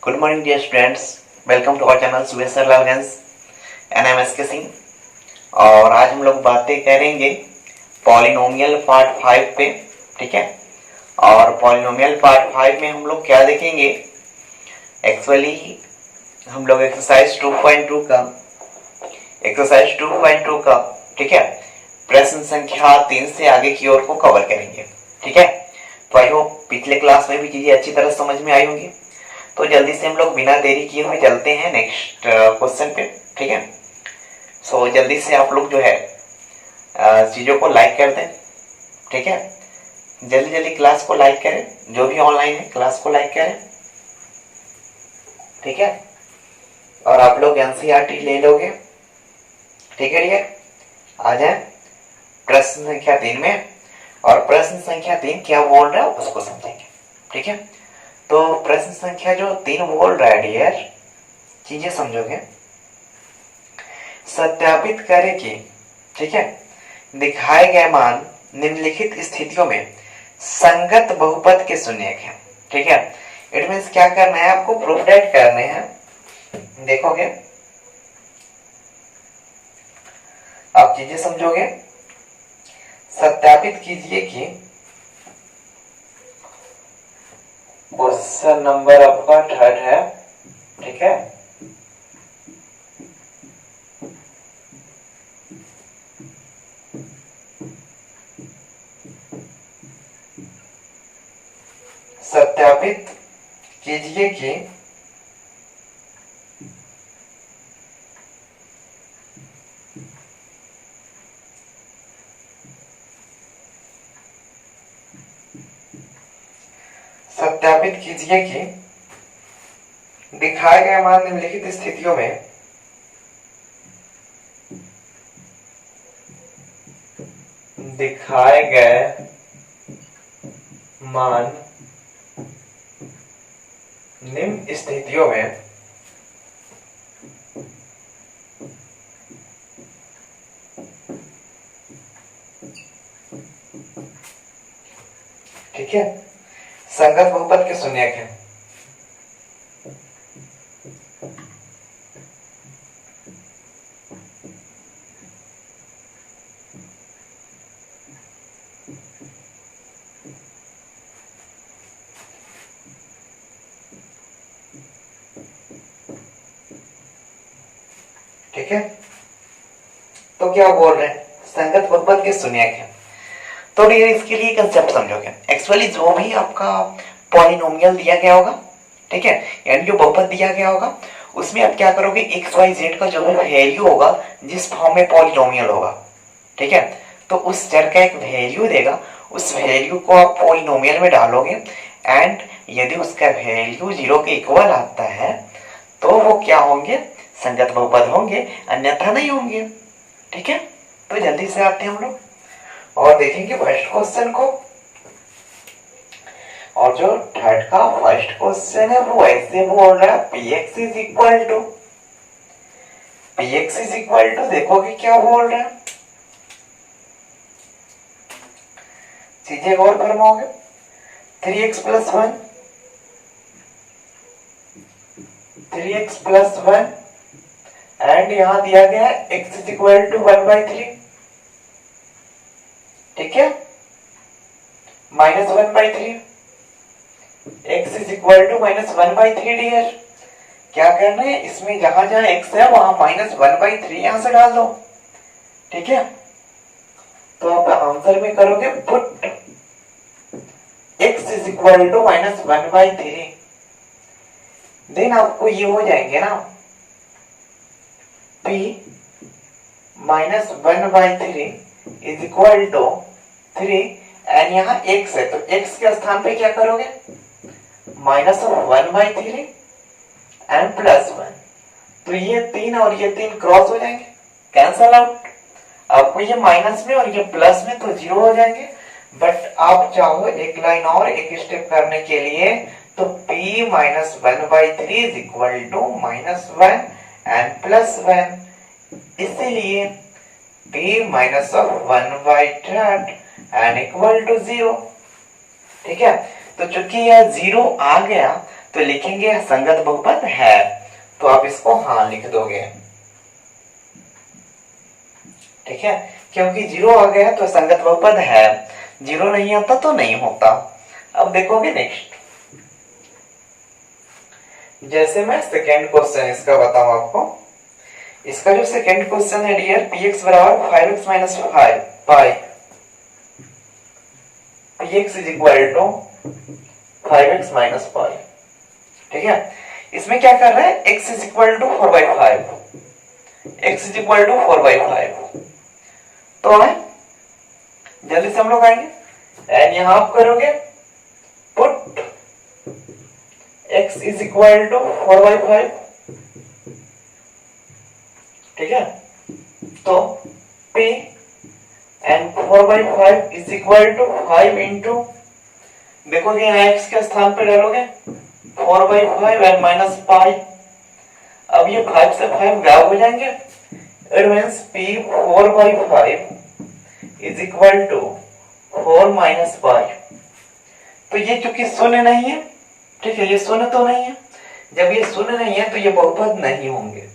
Good morning, dear students. Welcome to our channel सुबह sir लवगंज NMSK Singh. और आज हम लोग बातें करेंगे पॉलिनोमियल पार्ट 5 पे, ठीक है। और पॉलिनोमियल पार्ट 5 में हम लोग क्या देखेंगे, एक्चुअली हम लोग एक्सरसाइज 2.2 का ठीक है, प्रश्न संख्या 3 से आगे की ओर को कवर करेंगे, ठीक है। तो आई होप पिछले क्लास में भी चीजें अच्छी तरह समझ में आई होंगी। तो जल्दी से हम लोग बिना देरी किए हुए चलते हैं नेक्स्ट क्वेश्चन पे, ठीक है। सो जल्दी से आप लोग जो है चीजों को लाइक कर दें, ठीक है। जल्दी जल्दी क्लास को लाइक करें, जो भी ऑनलाइन है क्लास को लाइक करें, ठीक है। और आप लोग एनसीईआरटी ले लोगे, ठीक है डियर। आ जाए प्रश्न संख्या 3 में, और प्रश्न संख्या 3 क्या बोल रहा है उसको समझेंगे, ठीक है। तो प्रश्न संख्या जो 3 बोल रहा है डियर, चीजें समझोगे। सत्यापित करें कि, ठीक है, दिखाए गए मान निम्नलिखित स्थितियों में संगत बहुपद के शून्यक है, ठीक है। इट मीन्स क्या करना है आपको, प्रूफ डेट करने हैं। देखोगे आप चीजें समझोगे। सत्यापित कीजिए कि क्वेश्चन नंबर आपका 3 है, ठीक है। सत्यापित कीजिए कि दिखाए गए मान निम्नलिखित स्थितियों में दिखाए गए मान निम्न स्थितियों में ठीक है, संगत बहुपद के शून्यक है। ठीक है, तो क्या बोल रहे हैं, संगत बहुपद के शून्यक है। तो डियर इसके लिए कंसेप्ट समझोगे। एक्चुअली जो भी आपका पॉलिनोमियल दिया गया होगा, ठीक है, यानी जो बहुपद दिया गया होगा, उसमें आप क्या करोगे, एक्स वाई जेड का जो भी वैल्यू होगा, जिस फॉर्म में पॉलिनोमियल होगा, ठीक है, तो उस चर का एक वैल्यू देगा, उस वैल्यू को आप पॉलिनोमियल में डालोगे, एंड यदि उसका वैल्यू 0 के इक्वल आता है तो वो क्या होंगे, संगत बहुपद होंगे, अन्यथा नहीं होंगे, ठीक है। तो जल्दी से आते हैं हम लोग और देखेंगे फर्स्ट क्वेश्चन को। और जो थर्ड का फर्स्ट क्वेश्चन है वो ऐसे बोल रहा है px इज इक्वल टू देखोगे क्या बोल रहा है, चीजें गौर फरमाओगे। 3x प्लस 1 एंड यहां दिया गया है x इज इक्वल टू 1/3, ठीक है, -1/3, x is equal to -1/3 dear. क्या करना है, इसमें जहां जहां x है वहां -1/3 यहां से डाल दो, ठीक है। तो आप आंसर में करोगे put x is equal to -1/3, then आपको ये हो जाएंगे ना p -1/3 is equal to 3, and यहाँ x है तो x के स्थान पे क्या करोगे, -1/3 एंड +1, तो ये 3 और ये 3 क्रॉस हो जाएंगे, कैंसल आउट। आपको ये माइनस में और ये प्लस में तो 0 हो जाएंगे। बट आप चाहो एक लाइन और एक स्टेप करने के लिए, तो p -1/3 is equal to -1 and +1, इसीलिए p -1/3 एंड इक्वल टू 0, ठीक है। तो चूंकि यह 0 आ गया तो लिखेंगे संगत बहुपद है, तो आप इसको हाँ लिख दोगे। ठीक है, क्योंकि 0 आ गया तो संगत बहुपद है, 0 नहीं आता तो नहीं होता। अब देखोगे नेक्स्ट, जैसे मैं सेकेंड क्वेश्चन इसका बताऊं आपको। इसका जो सेकेंड क्वेश्चन है डियर, px बराबर 5x minus 5 pi, px is equal to 5x minus pi. ठीक है, इसमें क्या कर रहे हैं, x is equal to 4/5, x is equal to 4/5। तो है जल्दी से हम लोग आएंगे, एंड यहां आप करोगे put x is equal to 4/5। ठीक है, तो p and 4/5 is equal to 5 into, देखोगे यहाँ x के स्थान पे डालोगे 4/5 एंड माइनस पाई। अब ये 5 से 5 गायब हो जाएंगे, it means p 4/5 is equal to 4 minus pi. तो ये चूंकि शून्य नहीं है, ठीक है, ये शून्य तो नहीं है, जब ये शून्य नहीं है तो ये बहुपद नहीं होंगे,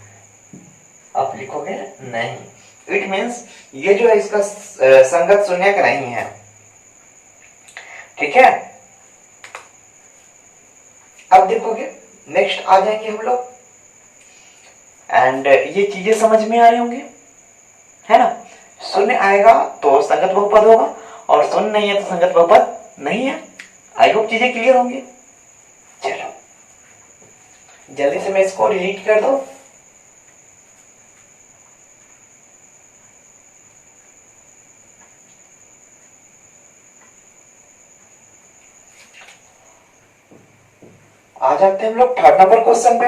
आप लिखोगे नहीं, इट मींस ये जो है इसका संगत शून्यक नहीं है। ठीक है, अब देखोगे नेक्स्ट आ जाएंगे हम लोग, एंड ये चीजें समझ में आ रही होंगी, है ना। शून्य आएगा तो संगत बहुपद होगा, और शून्य नहीं है तो संगत बहुपद नहीं है। आई होप चीजें क्लियर होंगी। चलो जल्दी से मैं इसको डिलीट कर दूं। आ जाते हैं हम लोग थर्ड नंबर क्वेश्चन पे,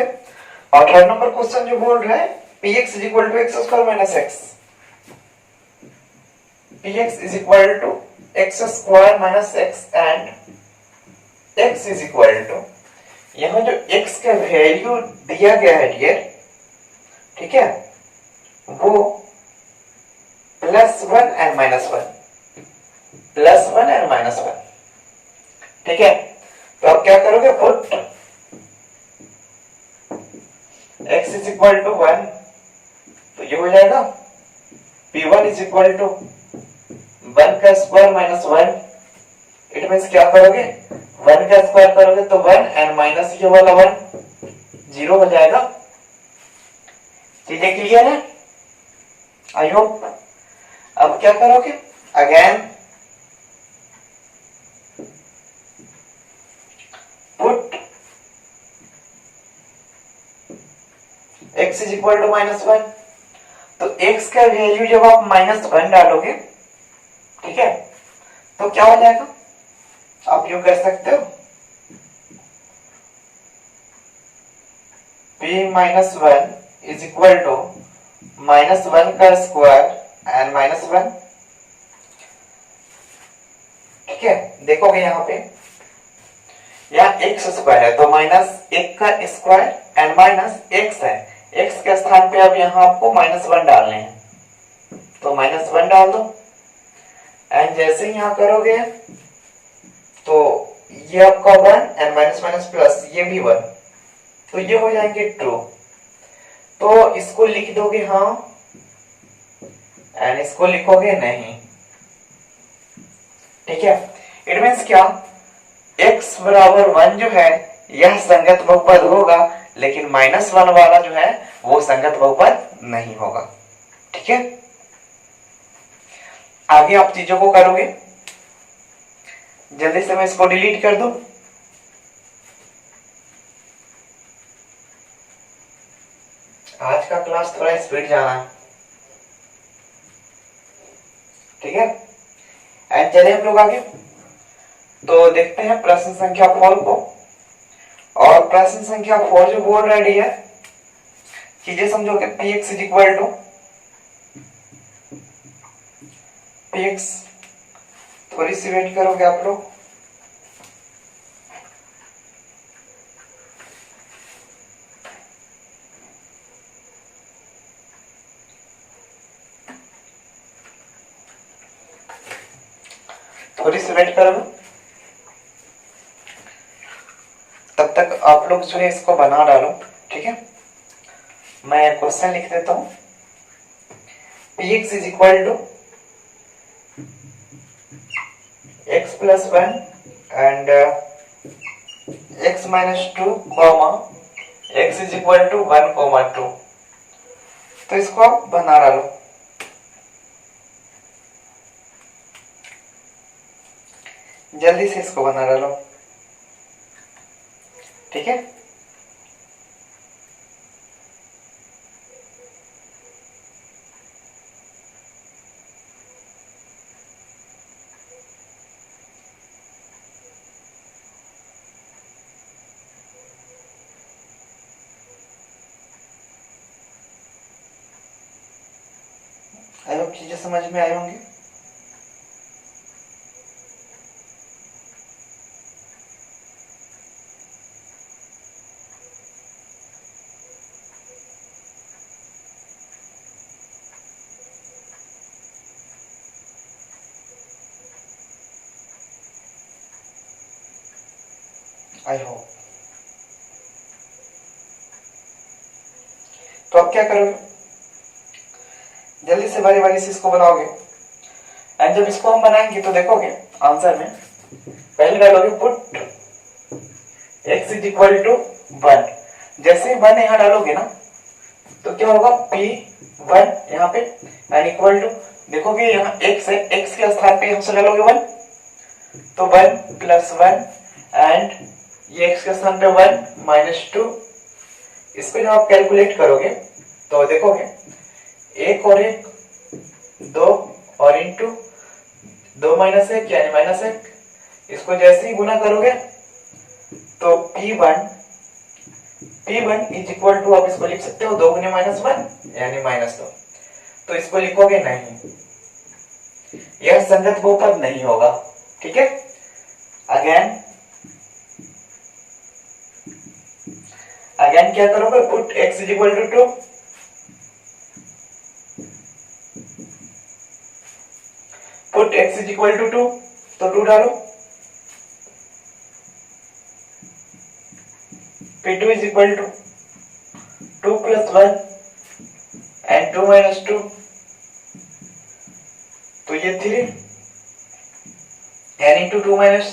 और थर्ड नंबर क्वेश्चन जो बोल रहा है px is equal to x square minus x, px is equal to x square minus x and x is equal to, यहां जो x का वैल्यू दिया गया है डियर, ठीक है, वो +1 एंड -1, +1 एंड -1। ठीक है, तो आप क्या करोगे, put x is equal to 1, तो ये हो जाएगा p1 इज इक्वल टू 1 का स्क्वायर माइनस 1। इट मींस क्या करोगे, 1 का स्क्वायर करोगे तो 1 एंड माइनस ये वाला 1 0 हो जाएगा। चीजें क्लियर है, आई होप। अब क्या करोगे, again put x is equal to -1, तो x का वैल्यू जब आप -1 डालोगे, ठीक है, तो क्या हो जाएगा, आप यूं कर सकते हो, p-1 इज इक्वल टू -1 का स्क्वायर एंड -1। ठीक है, देखोगे यहाँ पे, यहाँ x स्क्वायर है तो -1 का स्क्वायर एंड -x है, x के स्थान पे अब यहाँ आपको -1 डालने हैं, तो -1 डाल दो, एंड जैसे ही यहाँ करोगे तो ये आपका 1 एंड माइनस प्लस ये भी 1, तो ये हो जाएंगे 2। तो इसको लिख दोगे हाँ, एंड इसको लिखोगे नहीं। ठीक है, इट मींस क्या, x बराबर 1 जो है यह संगत बहुपद होगा, लेकिन -1 वाला जो है वो संगत बहुपद नहीं होगा। ठीक है, आगे आप चीजों को करोगे, जल्दी से मैं इसको डिलीट कर दूं। आज का क्लास थोड़ा स्पीड जाना है, ठीक है, एंड चलिए हम लोग आगे तो देखते हैं प्रश्न संख्या 4 को। और प्रश्न संख्या 4 जो बोल रही है, चीजें समझोगे, px is equal to px, थोड़ी सी वेट करोगे आप लोग, थोड़ी सी वेट करोगे, तब तक आप लोग जो है इसको बना डालो, ठीक है। मैं क्वेश्चन लिख देता हूं। px is equal to x plus 1 and x minus 2 comma x is equal to 1 comma 2। तो इसको आप बना डालो। जल्दी से इसको बना डालो, ठीक है। आई होप चीजें समझ में आई होंगी। I hope. तो अब क्या करोगे, जल्दी से बारी बारी से इसको बनाओगे। एंड जब इसको हम बनाएंगे तो देखोगे आंसर में पहले डालोगे put x is equal to 1। जैसे ही 1 यहां डालोगे ना तो क्या होगा, p1 यहाँ पे एंड इक्वल टू, देखोगे यहाँ x है, x के स्थान पे हमसे डालोगे 1 तो 1 प्लस 1 एंड ये x के स्थान पे 1 माइनस 2। इसको जब आप कैलकुलेट करोगे तो देखोगे 1 और 1 2 और इंटू 2 माइनस 1 यानी माइनस 1। इसको जैसे ही गुना करोगे तो P1 इज इक्वल टू, आप इसको लिख सकते हो 2 गुने माइनस 1 यानी माइनस 2। तो इसको लिखोगे नहीं, यह संगत बहुपद नहीं होगा, ठीक है। अगेन क्या करोगे, put x is equal to 2, put x is equal to 2 तो 2 डालो, P2 is equal to 2 plus 1 and 2 minus 2 तो ये 3 एन इंटू 2 माइनस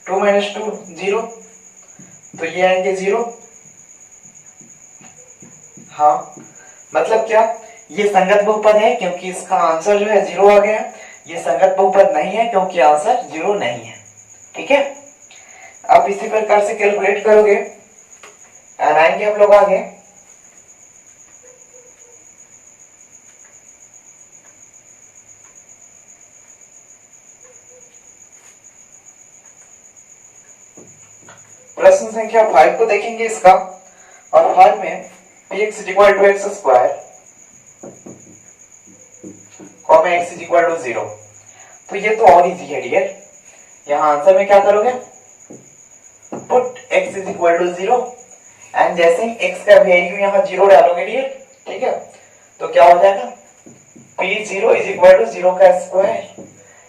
2 0 तो ये आएंगे 0। हाँ मतलब क्या, ये संगत बहुपद है क्योंकि इसका आंसर जो है 0 आ गया। ये संगत बहुपद नहीं है क्योंकि आंसर 0 नहीं है, ठीक है। आप इसी प्रकार से कैलकुलेट करोगे और आएंगे हम लोग आगे। प्रश्न संख्या 5 को देखेंगे इसका, और 5 में px is equal to x square comma x is equal to 0। तो ये तो और इजी है डियर। यहाँ आंसर में क्या करोगे, put x is equal to 0 and जैसे ही x का वैल्यू यहाँ 0 डालोगे डियर, ठीक है, तो क्या हो जाएगा, p0 इज इक्वल टू 0 का स्क्वायर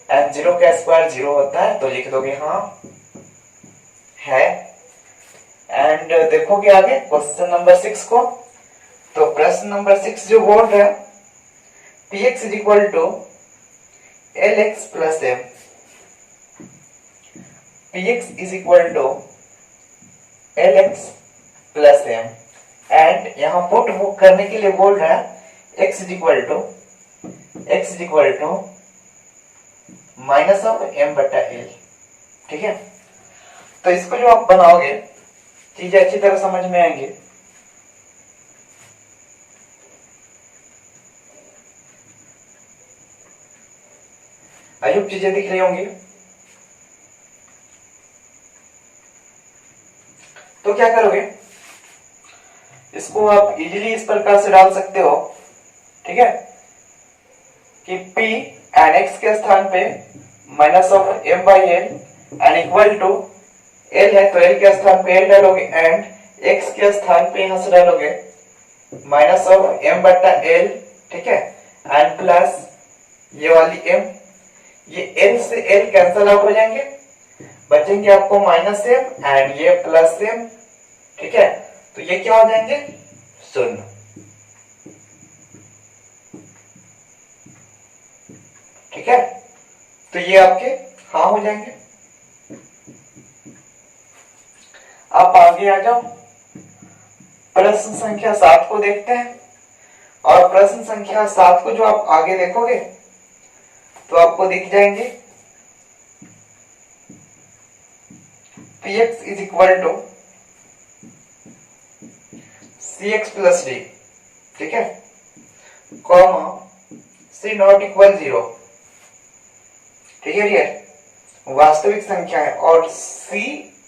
एंड 0 का स्क्वायर 0 होता है तो लिख दोगे हाँ है। एंड देखोगे आगे क्वेश्चन नंबर 6 को, तो प्रश्न नंबर 6 जो बोल रहा है px is equal to lx plus m, px is equal to lx plus m and यहाँ पुट बुक करने के लिए बोल रहा है x is equal to minus of m बटा l, ठीक है। तो इसको जो आप बनाओगे चीजें अच्छी तरह समझ में आएंगी। आयुब चीजें दिख रही होंगी। तो क्या करोगे, इसको आप इजीली इस प्रकार से डाल सकते हो, ठीक है, कि p एंड x के स्थान पे minus of m by l and equal to l है तो l के स्थान पे l डालोगे एंड x के स्थान पे यहां से डालोगे माइनस ऑफ m बट्टा l, ठीक है, एंड प्लस ये वाली m, ये l से l कैंसल आउट हो जाएंगे, बचेंगे आपको माइनस m एंड ये प्लस m ठीक है, तो ये क्या हो जाएंगे, शून्य। ठीक है, तो ये आपके हाँ हो जाएंगे। आप आगे आ जाओ, प्रश्न संख्या 7 को देखते हैं। और प्रश्न संख्या 7 को जो आप आगे देखोगे तो आपको दिख जाएंगे px is equal to cx plus d, ठीक है, कॉमा c नॉट इक्वल 0। ठीक है डियर, वास्तविक संख्या है और c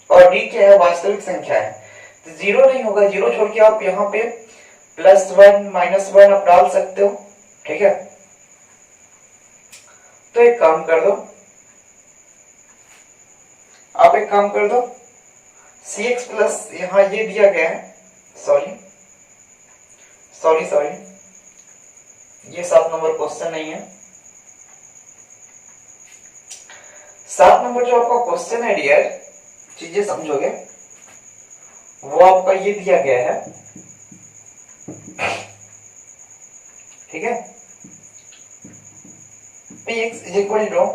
और d क्या है, वास्तविक संख्या है, तो 0 नहीं होगा। 0 छोड़ के आप यहाँ पे +1 -1 आप डाल सकते हो। ठीक है, तो एक काम कर दो, आप एक काम कर दो, cx प्लस यहाँ ये दिया गया है, सॉरी, ये 7 नंबर क्वेश्चन नहीं है। 7 नंबर जो आपका क्वेश्चन है डियर, चीजें समझोगे, वो आपका ये दिया गया है। ठीक है, px is equal to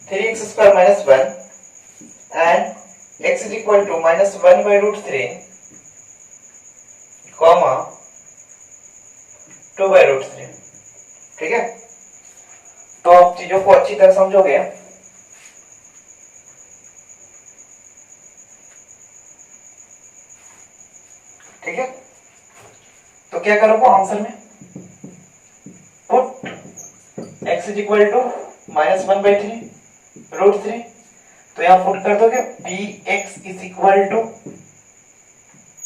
3x square minus 1 and x is equal to -1/√3 comma 2/√3। ठीक है, तो आप चीजों को अच्छी तरह समझोगे। ठीक है, तो क्या करोगे आंसर में, put x is equal to -1/3√3, तो यहां पुट कर दोगे px is equal to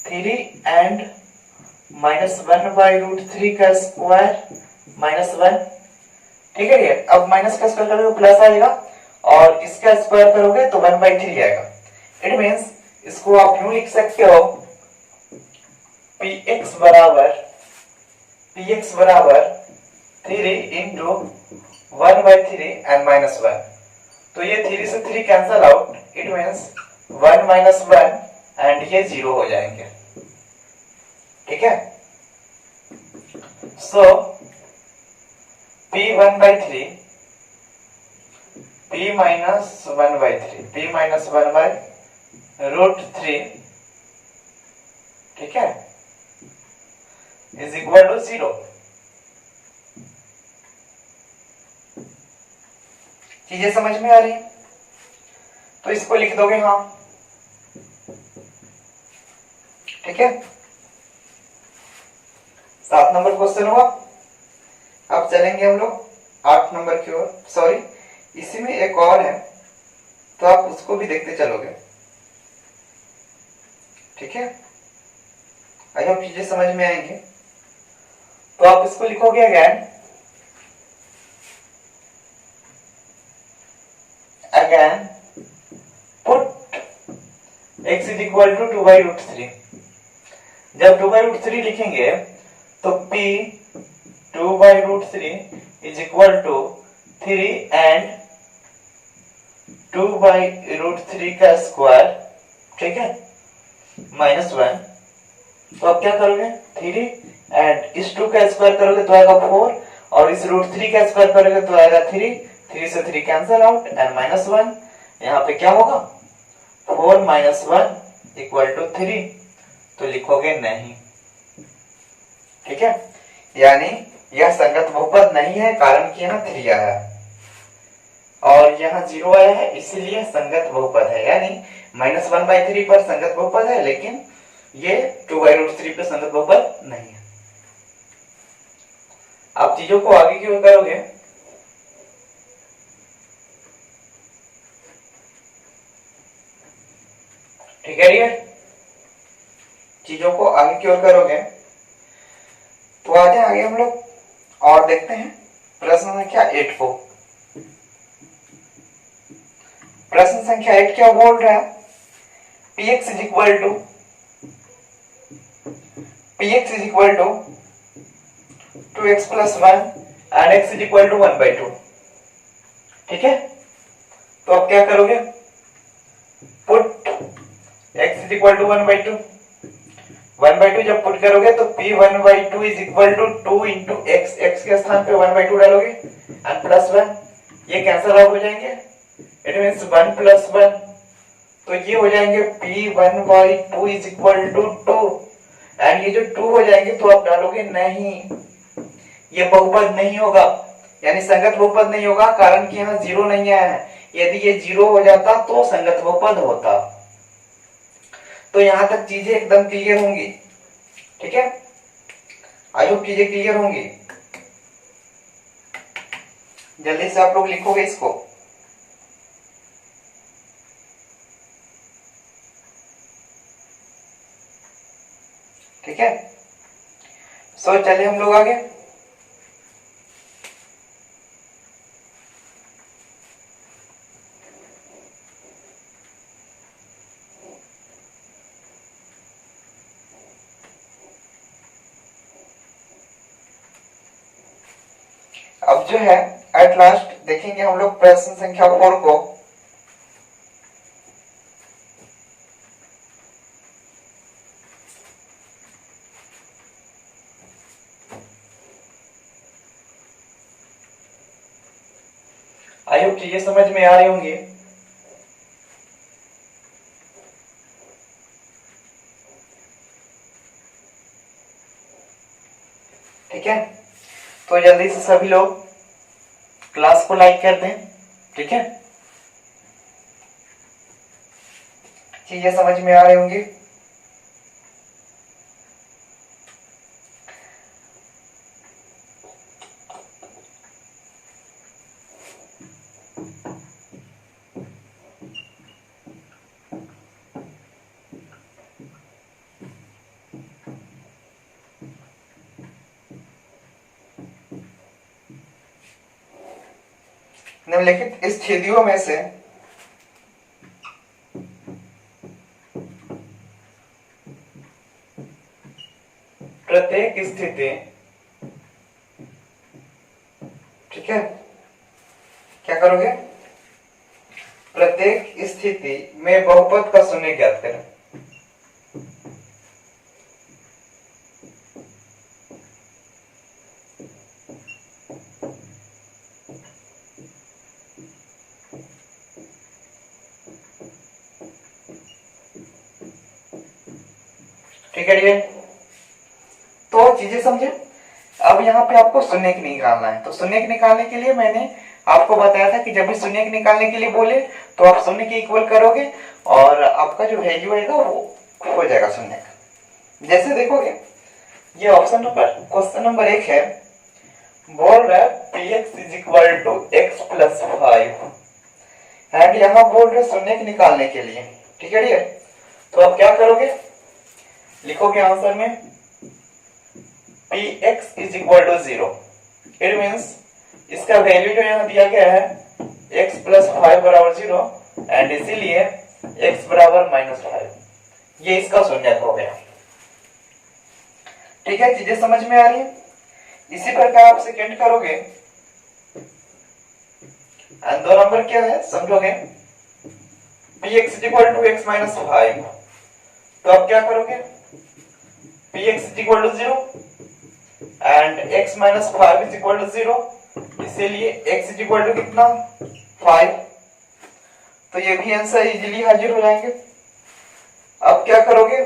3 and -1/√3 का स्क्वायर -1। ठीक है, अब माइनस का स्क्वायर करोगे प्लस आएगा और इसका स्क्वायर करोगे तो 1/3 आएगा। इट मींस इसको आप यूं लिख सकते हो, px बराबर 3 इंटू 1/3 एंड -1, तो ये 3 से 3 cancel out, it means 1 -1 and ये 0 हो जाएंगे। ठीक है, सो p 1/3 p minus 1/√3, ठीक है, इज इक्वल टू 0। चीजें समझ में आ रही है, तो इसको लिख दोगे हाँ। ठीक है, 7 नंबर क्वेश्चन हुआ। अब चलेंगे हम लोग 8 नंबर की ओर, सॉरी इसी में एक और है, तो आप उसको भी देखते चलोगे। ठीक है, आई होप चीजें समझ में आएंगे। तो आप इसको लिखोगे again put x is equal to 2/√3। जब 2/√3 लिखेंगे तो p 2/√3 is equal to 3 and 2/√3 का स्क्वायर, ठीक है, -1। तो आप क्या करोगे, 3 एंड इस 2 का स्क्वायर करोगे तो आएगा 4 और इस √3 का स्क्वायर करोगे तो आएगा 3 से 3 कैंसिल आउट एंड -1। यहाँ पे क्या होगा, 4 - 1 इक्वल टू 3, तो लिखोगे नहीं। ठीक है, यानी यह संगत बहुपद नहीं है, कारण कि यहाँ 3 आया है और यहाँ 0 आया है, इसीलिए संगत बहुपद है। यानी -1/3 पर संगत बहुपद है, लेकिन ये 2/√3 पर संगत बहुपद नहीं है। आप चीजों को आगे की ओर करोगे, ठीक है डियर, चीजों को आगे की ओर करोगे तो आगे हम लोग और देखते हैं प्रश्न संख्या 8 को। प्रश्न संख्या 8 क्या बोल रहा है, px is equal to 2x + 1 and x is equal to 1/2। ठीक है, तो आप क्या करोगे, put x is equal to 1/2। 1/2 जब पुट करोगे तो p1/2 is equal to 2 into x, x के स्थान पे 1/2 डालोगे एंड प्लस 1, ये कैंसिल आउट हो जाएंगे, इट मींस 1 प्लस 1, तो ये हो जाएंगे p1/2 is equal to 2, and ये जो 2 हो जाएंगे तो आप डालोगे नहीं, ये बहुपद नहीं होगा, यानी संगत बहुपद नहीं होगा, कारण कि यहाँ 0 नहीं आया है, यदि ये 0 हो जाता तो संगत बहुपद होता। तो यहां तक चीजें एकदम क्लियर होंगी, ठीक है, आई होप चीजें क्लियर होंगी। जल्दी से आप लोग लिखोगे इसको। ठीक है, सो चलिए हम लोग आगे। अब जो है एट लास्ट देखेंगे हम लोग प्रश्न संख्या 4 को। आई होप चीजें समझ में आ रही होंगी। ठीक है, तो जल्दी से सभी लोग क्लास को लाइक कर दें। ठीक है, चीजें समझ में आ रही होंगी। निम्नलिखित स्थितियों में से प्रत्येक स्थिति, ठीक है, क्या करोगे, प्रत्येक स्थिति में बहुपद का शून्य ज्ञात करें। ठीक है, तो चीजें समझे। अब यहाँ पे आपको शून्य की निकालना है, तो शून्य की निकालने के लिए मैंने आपको बताया था कि जब भी शून्य की निकालने के लिए बोले तो आप शून्य के इक्वल करोगे और आपका जो वैल्यू आएगा वो हो जाएगा शून्य का। जैसे देखोगे ये ऑप्शन नंबर क्वेश्चन नंबर 1 है, बोल रहा है px is equal to x plus 5 and यहाँ बोल रहे शून्य की निकालने के लिए। ठीक है डियर, तो आप क्या करोगे, लिखोगे आंसर में px is equal to 0, it means इसका वैल्यू जो यहाँ दिया गया है x प्लस 5 बराबर 0 एंड इसीलिए x बराबर -5, ये इसका शून्य हो गया। ठीक है, चीजें समझ में आ रही है। इसी प्रकार आप सेकंड करोगे एंड 2 नंबर क्या है समझोगे, px is equal to x minus 5, तो आप क्या करोगे, px is equal to 0 and x minus 5 is equal to 0, इसीलिए x इज इक्वल टू कितना 5, तो ये भी आंसर इजीली हाजिर हो जाएंगे। अब क्या करोगे,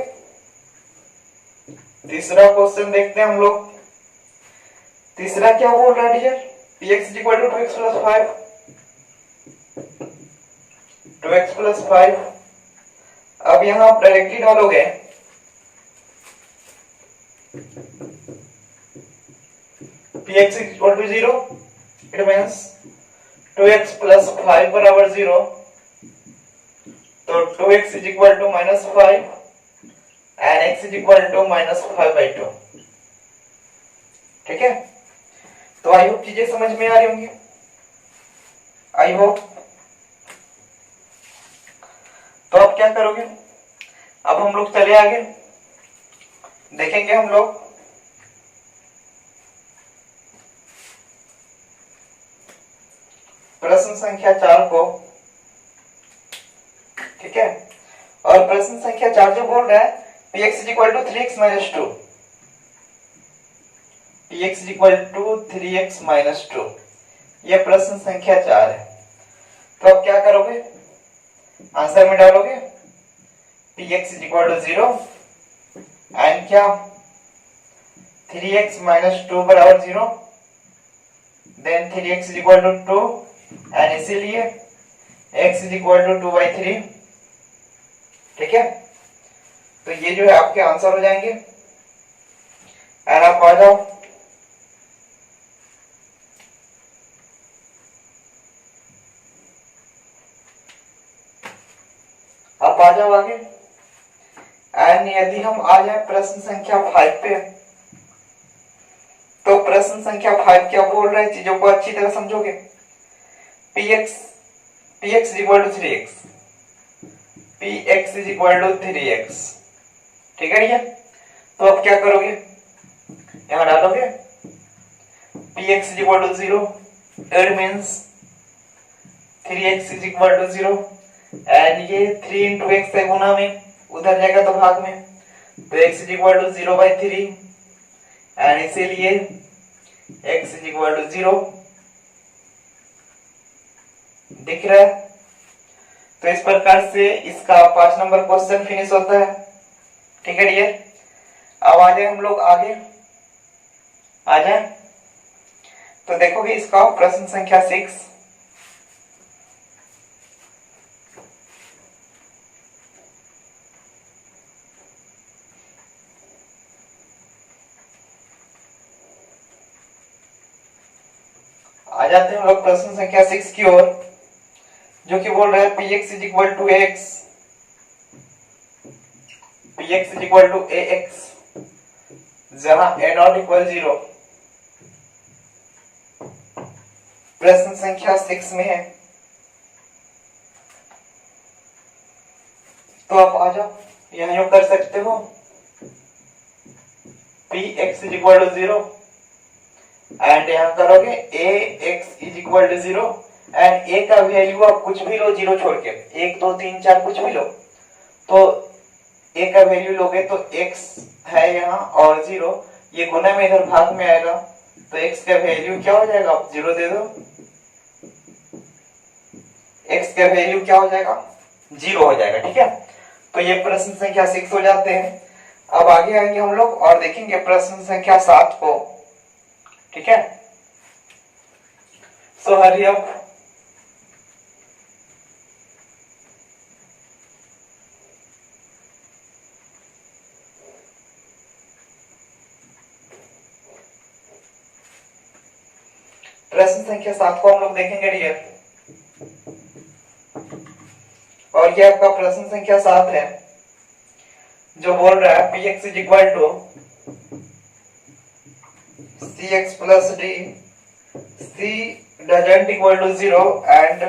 तीसरा क्वेश्चन देखते हैं हम लोग। तीसरा क्या बोल रहा है dear, px is equal to 2x plus 5, 2x plus 5। अब यहां आप डायरेक्टली डालोगे px is equal to 0, it means 2x plus 5 बराबर 0, तो 2x is equal to -5 and x is equal to -5/2। ठीक है, तो आई होप चीजें समझ में आ रही होंगी, आई होप। तो अब क्या करोगे, अब हम लोग चले आगे, देखेंगे हम लोग प्रश्न संख्या 4 को। ठीक है, और प्रश्न संख्या 4 जो बोल रहा है px equal to 3x minus 2, px equal to 3x minus 2, यह प्रश्न संख्या 4 है। तो अब क्या करोगे, आंसर में डालोगे px इक्वल टू 0 एंड क्या 3x माइनस 2 बराबर 0, then 3x equal to 2 and इसीलिए x इक्वल टू 2/3। ठीक है, तो ये जो है आपके आंसर हो जाएंगे। एंड आप आ जाओ, आप आ जाओ आगे। एंड यदि हम आ जाए प्रश्न संख्या 5 पे, तो प्रश्न संख्या 5 क्या बोल रहे हैं, चीजों को अच्छी तरह समझोगे। px equal to 3x, px is equal to 3x। ठीक है, तो अब क्या करोगे, यहां डालोगे px is equal to 0, it means 3x is equal to 0 and ये 3 इंटू x है गुना में, उधर जाएगा तो भाग में, तो x is equal to 0/3 and इसीलिए x इज इक्वल टू 0 दिख रहा है। तो इस प्रकार से इसका 5 नंबर क्वेश्चन फिनिश होता है। ठीक है डियर, अब आ जाए हम लोग आगे, आ जाए तो देखोगे इसका प्रश्न संख्या 6। आ जाते हैं हम लोग प्रश्न संख्या 6 की ओर, जो कि बोल रहा है px is equal to ax, px is equal to ax जहां a नॉट इक्वल 0 प्रश्न संख्या 6 में है। तो आप आ जाओ, यहां यूं कर सकते हो px is equal to 0 and यहां करोगे ax is equal to 0 and a का वैल्यू आप कुछ भी लो, 0 छोड़ के 1 2 3 4 कुछ भी लो, तो a का वैल्यू लोगे तो x है यहाँ और 0, ये गुना में इधर भाग में आएगा, तो x का वैल्यू क्या हो जाएगा, आप 0 दे दो, x का वैल्यू क्या हो जाएगा, 0 हो जाएगा। ठीक है, तो ये प्रश्न संख्या 6 हो जाते हैं। अब आगे आएंगे हम लोग और देखेंगे प्रश्न संख्या 7 को। ठीक है, सो हरी अप। प्रश्न संख्या 7 को हम लोग देखेंगे डियर, और ये आपका प्रश्न संख्या 7 है, जो बोल रहा है px is equal to cx plus d, c doesn't equal to 0 and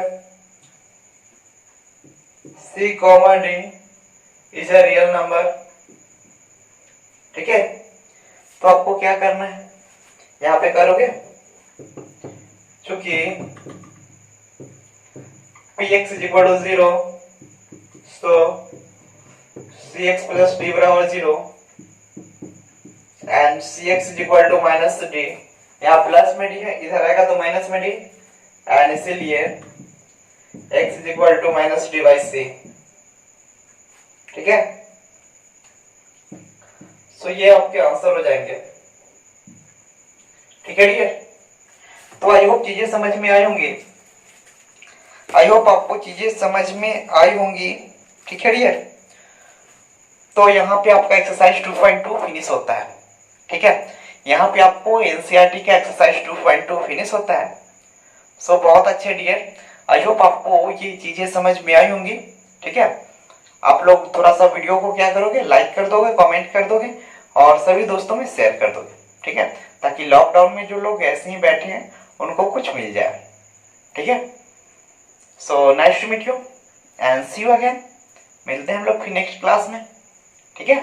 c comma d is a real number। ठीक है, तो आपको क्या करना है, यहां पे करोगे चूंकि px is equal to 0, so cx plus d बराबर 0 and cx is equal to minus d, यहाँ प्लस में d है, इधर आएगा तो माइनस में d एंड इसीलिए x is equal to minus d by c। ठीक है, सो ये आपके आंसर हो जाएंगे। ठीक है डियर, तो आई होप चीजें समझ में आई होंगी, आई होप आपको चीजें समझ में आई होंगी। ठीक है डियर, तो यहाँ पे आपका एक्सरसाइज 2.2 फिनिश होता है। ठीक है, यहाँ पे आपको एनसीईआरटी का एक्सरसाइज 2.2 फिनिश होता है। सो बहुत अच्छे डियर, आई होप आपको ये चीजें समझ में आई होंगी। ठीक है, आप लोग थोड़ा सा वीडियो को क्या करोगे, लाइक कर दोगे, कमेंट कर दोगे और सभी दोस्तों में शेयर कर दोगे। ठीक है, ताकि लॉकडाउन में जो लोग ऐसे ही बैठे हैं उनको कुछ मिल जाए। ठीक है, so nice to meet you and see you again. मिलते हैं हम लोग फिर नेक्स्ट क्लास में। ठीक है।